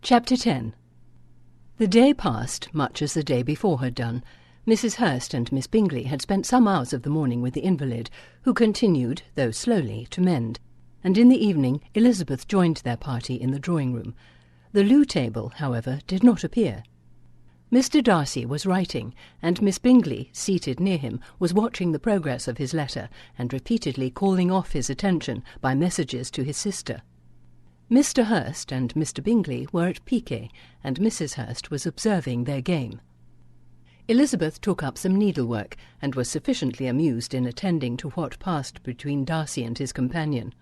Chapter 10. The day passed much as the day before had done. Mrs. Hurst and Miss Bingley had spent some hours of the morning with the invalid, who continued, though slowly, to mend, and in the evening Elizabeth joined their party in the drawing-room. The loo table, however, did not appear. Mr. Darcy was writing, and Miss Bingley, seated near him, was watching the progress of his letter, and repeatedly calling off his attention by messages to his sister. Mr. Hurst and Mr. Bingley were at piquet, and Mrs. Hurst was observing their game. Elizabeth took up some needlework, and was sufficiently amused in attending to what passed between Darcy and his companion.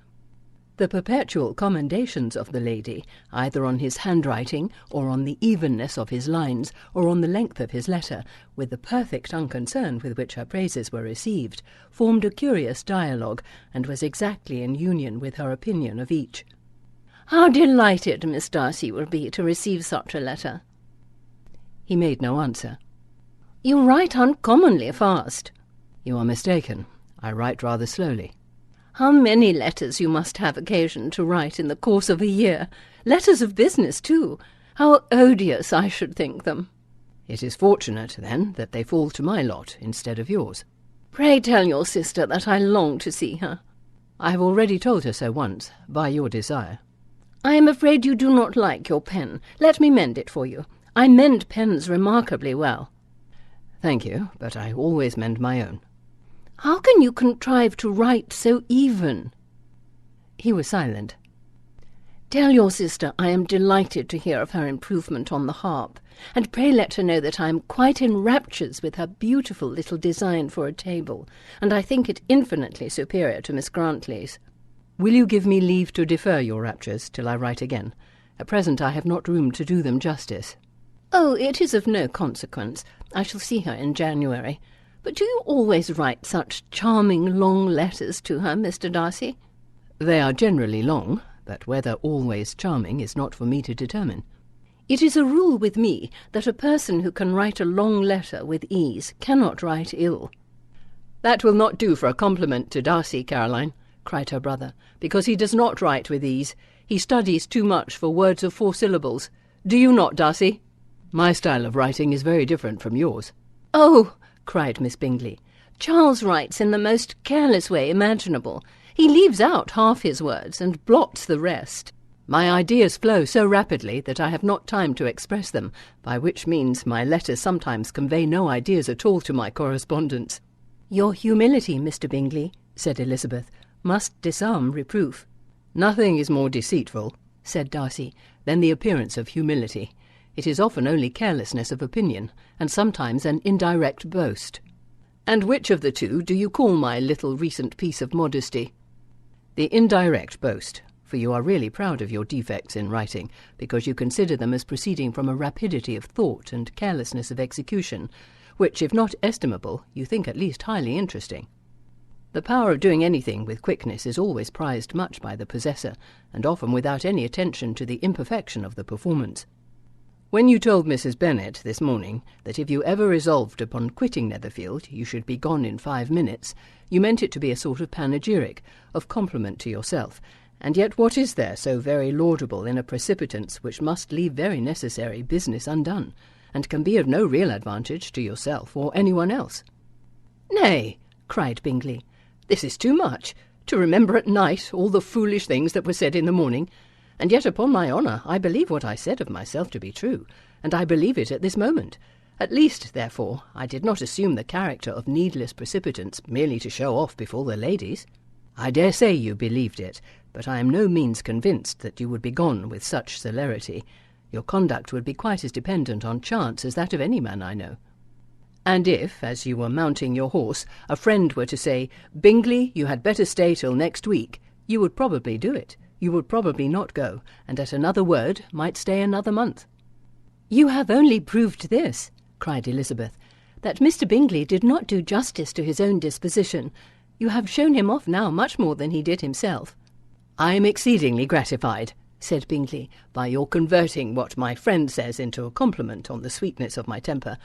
The perpetual commendations of the lady, either on his handwriting, or on the evenness of his lines, or on the length of his letter, with the perfect unconcern with which her praises were received, formed a curious dialogue, and was exactly in union with her opinion of each. "How delighted Miss Darcy will be to receive such a letter." He made no answer. "You write uncommonly fast." "You are mistaken. I write rather slowly." "How many letters you must have occasion to write in the course of a year! Letters of business, too! How odious I should think them!" "It is fortunate, then, that they fall to my lot instead of yours." "Pray tell your sister that I long to see her." "I have already told her so once, by your desire." "I am afraid you do not like your pen. Let me mend it for you. I mend pens remarkably well." "Thank you, but I always mend my own." "How can you contrive to write so even?" He was silent. "Tell your sister I am delighted to hear of her improvement on the harp, and pray let her know that I am quite in raptures with her beautiful little design for a table, and I think it infinitely superior to Miss Grantley's." "Will you give me leave to defer your raptures till I write again? At present I have not room to do them justice." "Oh, it is of no consequence. I shall see her in January. But do you always write such charming long letters to her, Mr. Darcy?" "They are generally long, but whether always charming is not for me to determine." "It is a rule with me that a person who can write a long letter with ease cannot write ill." "That will not do for a compliment to Darcy, Caroline," cried her brother, "because he does not write with ease. He studies too much for words of 4 syllables. Do you not, Darcy? My style of writing is very different from yours." "Oh," cried Miss Bingley, "Charles writes in the most careless way imaginable. He leaves out half his words and blots the rest. My ideas flow so rapidly that I have not time to express them, by which means my letters sometimes convey no ideas at all to my correspondents." "Your humility, Mr. Bingley," said Elizabeth, "must disarm reproof." "Nothing is more deceitful," said Darcy, "than the appearance of humility. It is often only carelessness of opinion, and sometimes an indirect boast." "And which of the two do you call my little recent piece of modesty?" "The indirect boast, for you are really proud of your defects in writing, because you consider them as proceeding from a rapidity of thought and carelessness of execution, which, if not estimable, you think at least highly interesting. The power of doing anything with quickness is always prized much by the possessor, and often without any attention to the imperfection of the performance. When you told Mrs. Bennet this morning that if you ever resolved upon quitting Netherfield you should be gone in 5 minutes, you meant it to be a sort of panegyric, of compliment to yourself, and yet what is there so very laudable in a precipitance which must leave very necessary business undone, and can be of no real advantage to yourself or any one else?" "Nay," cried Bingley, "this is too much, to remember at night all the foolish things that were said in the morning. And yet, upon my honour, I believe what I said of myself to be true, and I believe it at this moment. At least, therefore, I did not assume the character of needless precipitance merely to show off before the ladies. I dare say you believed it, but I am no means convinced that you would be gone with such celerity. Your conduct would be quite as dependent on chance as that of any man I know. And if, as you were mounting your horse, a friend were to say, 'Bingley, you had better stay till next week,' you would probably do it. You would probably not go, and at another word might stay another month." "You have only proved this," cried Elizabeth, "that Mr. Bingley did not do justice to his own disposition. You have shown him off now much more than he did himself." "I am exceedingly gratified," said Bingley, "by your converting what my friend says into a compliment on the sweetness of my temper.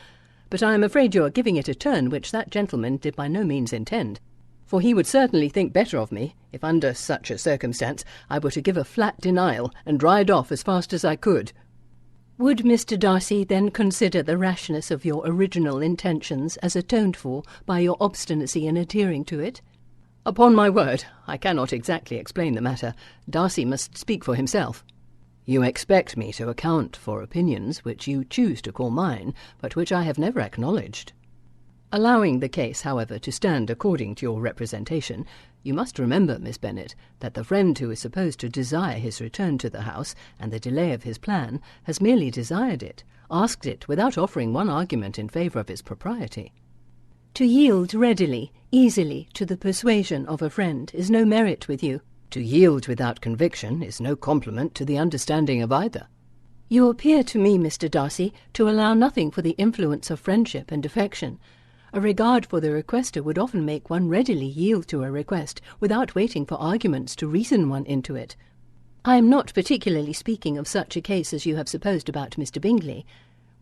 But I am afraid you are giving it a turn which that gentleman did by no means intend. For he would certainly think better of me if under such a circumstance I were to give a flat denial and ride off as fast as I could." Would Mr. Darcy then consider the rashness of your original intentions as atoned for by your obstinacy in adhering to it? Upon my word, I cannot exactly explain the matter. Darcy must speak for himself. You expect me to account for opinions which you choose to call mine, but which I have never acknowledged. Allowing the case, however, to stand according to your representation, you must remember, Miss Bennet, that the friend who is supposed to desire his return to the house and the delay of his plan has merely desired it, asked it without offering one argument in favour of its propriety. To yield readily, easily, to the persuasion of a friend is no merit with you. To yield without conviction is no compliment to the understanding of either. You appear to me, Mr. Darcy, to allow nothing for the influence of friendship and affection. A regard for the requester would often make one readily yield to a request without waiting for arguments to reason one into it. I am not particularly speaking of such a case as you have supposed about Mr. Bingley.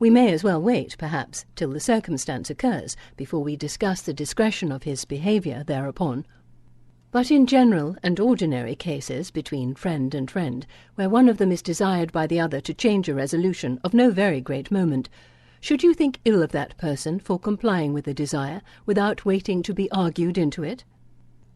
We may as well wait, perhaps, till the circumstance occurs before we discuss the discretion of his behaviour thereupon. But in general and ordinary cases between friend and friend, where one of them is desired by the other to change a resolution of no very great moment, should you think ill of that person for complying with the desire without waiting to be argued into it?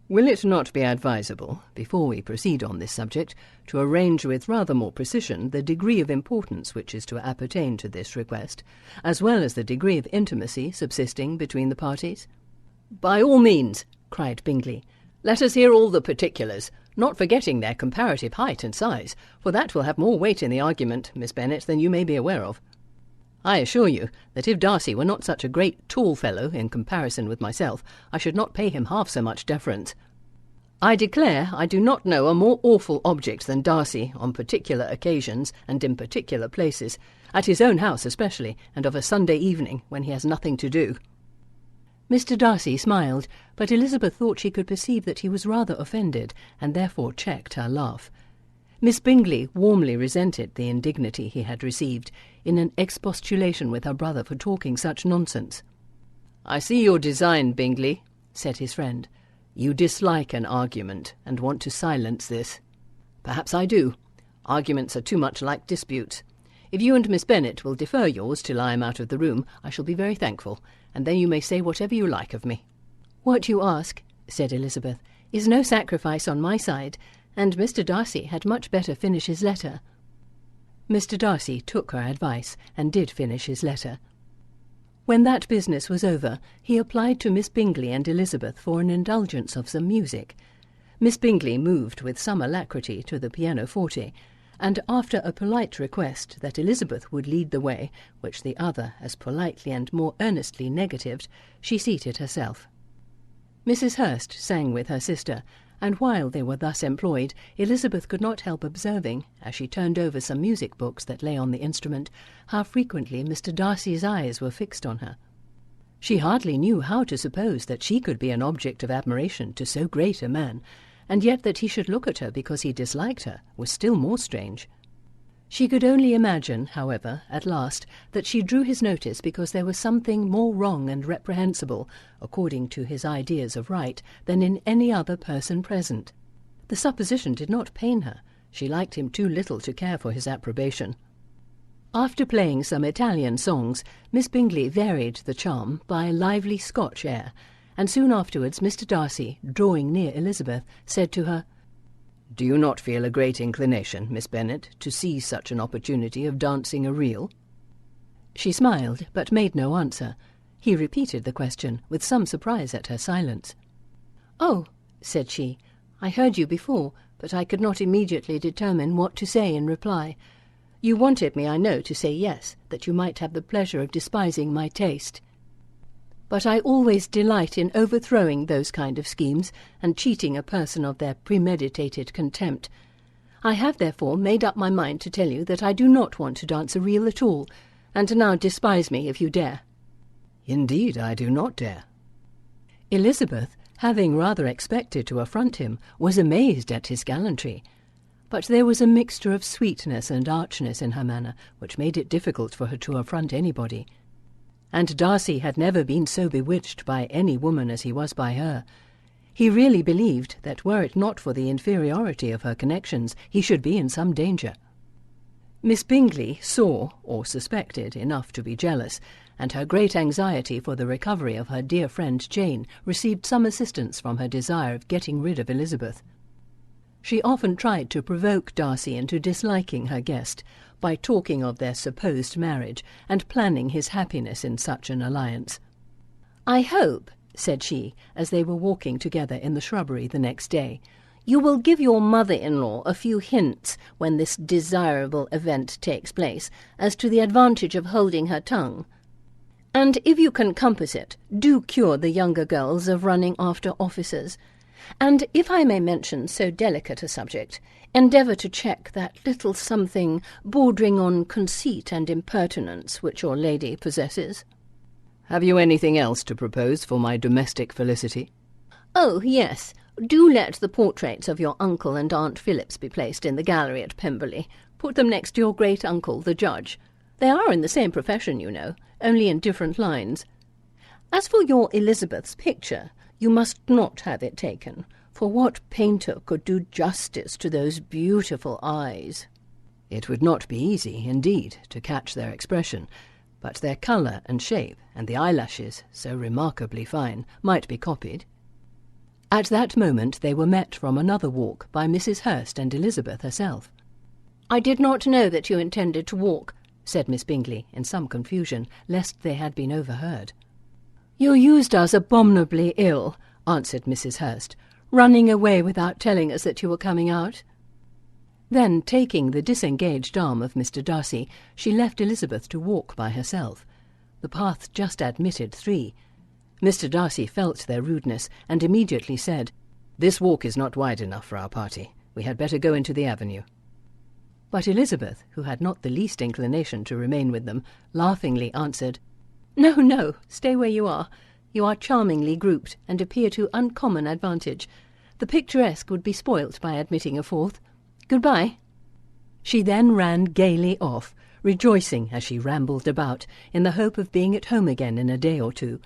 Will it not be advisable, before we proceed on this subject, to arrange with rather more precision the degree of importance which is to appertain to this request, as well as the degree of intimacy subsisting between the parties? By all means, cried Bingley. Let us hear all the particulars, not forgetting their comparative height and size, for that will have more weight in the argument, Miss Bennet, than you may be aware of. I assure you that if Darcy were not such a great tall fellow in comparison with myself, I should not pay him half so much deference. I declare I do not know a more awful object than Darcy on particular occasions and in particular places, at his own house especially, and of a Sunday evening when he has nothing to do. Mr. Darcy smiled, but Elizabeth thought she could perceive that he was rather offended, and therefore checked her laugh. Miss Bingley warmly resented the indignity he had received, in an expostulation with her brother for talking such nonsense. "I see your design, Bingley," said his friend. "You dislike an argument, and want to silence this. Perhaps I do. Arguments are too much like disputes. If you and Miss Bennet will defer yours till I am out of the room, I shall be very thankful, and then you may say whatever you like of me." "What you ask," said Elizabeth, "is no sacrifice on my side, and Mr. Darcy had much better finish his letter." Mr. Darcy took her advice, and did finish his letter. When that business was over, he applied to Miss Bingley and Elizabeth for an indulgence of some music. Miss Bingley moved with some alacrity to the pianoforte, and after a polite request that Elizabeth would lead the way, which the other as politely and more earnestly negatived, she seated herself. Mrs. Hurst sang with her sister, and while they were thus employed, Elizabeth could not help observing, as she turned over some music books that lay on the instrument, how frequently Mr. Darcy's eyes were fixed on her. She hardly knew how to suppose that she could be an object of admiration to so great a man, and yet that he should look at her because he disliked her was still more strange. She could only imagine, however, at last, that she drew his notice because there was something more wrong and reprehensible, according to his ideas of right, than in any other person present. The supposition did not pain her. She liked him too little to care for his approbation. After playing some Italian songs, Miss Bingley varied the charm by a lively Scotch air, and soon afterwards Mr. Darcy, drawing near Elizabeth, said to her, "Do you not feel a great inclination, Miss Bennet, to seize such an opportunity of dancing a reel?" She smiled, but made no answer. He repeated the question, with some surprise at her silence. "Oh," said she, "I heard you before, but I could not immediately determine what to say in reply. You wanted me, I know, to say yes, that you might have the pleasure of despising my taste. But I always delight in overthrowing those kind of schemes, and cheating a person of their premeditated contempt. I have therefore made up my mind to tell you that I do not want to dance a reel at all, and now despise me if you dare." "Indeed, I do not dare." Elizabeth, having rather expected to affront him, was amazed at his gallantry. But there was a mixture of sweetness and archness in her manner, which made it difficult for her to affront anybody. And Darcy had never been so bewitched by any woman as he was by her. He really believed that were it not for the inferiority of her connections, he should be in some danger. Miss Bingley saw, or suspected, enough to be jealous, and her great anxiety for the recovery of her dear friend Jane received some assistance from her desire of getting rid of Elizabeth. She often tried to provoke Darcy into disliking her guest by talking of their supposed marriage and planning his happiness in such an alliance. "I hope," said she, as they were walking together in the shrubbery the next day, "you will give your mother-in-law a few hints when this desirable event takes place as to the advantage of holding her tongue. And if you can compass it, do cure the younger girls of running after officers. And if I may mention so delicate a subject, endeavour to check that little something bordering on conceit and impertinence which your lady possesses." "Have you anything else to propose for my domestic felicity?" "Oh, yes. Do let the portraits of your uncle and Aunt Phillips be placed in the gallery at Pemberley. Put them next to your great-uncle, the judge. They are in the same profession, you know, only in different lines. As for your Elizabeth's picture, you must not have it taken, for what painter could do justice to those beautiful eyes?" It would not be easy, indeed, to catch their expression, but their colour and shape, and the eyelashes, so remarkably fine, might be copied. At that moment they were met from another walk by Mrs. Hurst and Elizabeth herself. "I did not know that you intended to walk," said Miss Bingley, in some confusion, lest they had been overheard. "You used us abominably ill," answered Mrs. Hurst, "running away without telling us that you were coming out." Then, taking the disengaged arm of Mr. Darcy, she left Elizabeth to walk by herself. The path just admitted 3. Mr. Darcy felt their rudeness, and immediately said, "This walk is not wide enough for our party. We had better go into the avenue." But Elizabeth, who had not the least inclination to remain with them, laughingly answered, "No, no, stay where you are. You are charmingly grouped, and appear to uncommon advantage. The picturesque would be spoilt by admitting a 4th. Good-bye." She then ran gaily off, rejoicing as she rambled about, in the hope of being at home again in a day or 2.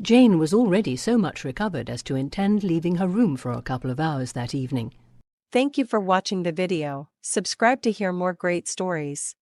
Jane was already so much recovered as to intend leaving her room for a couple of hours that evening. Thank you for watching the video. Subscribe to hear more great stories.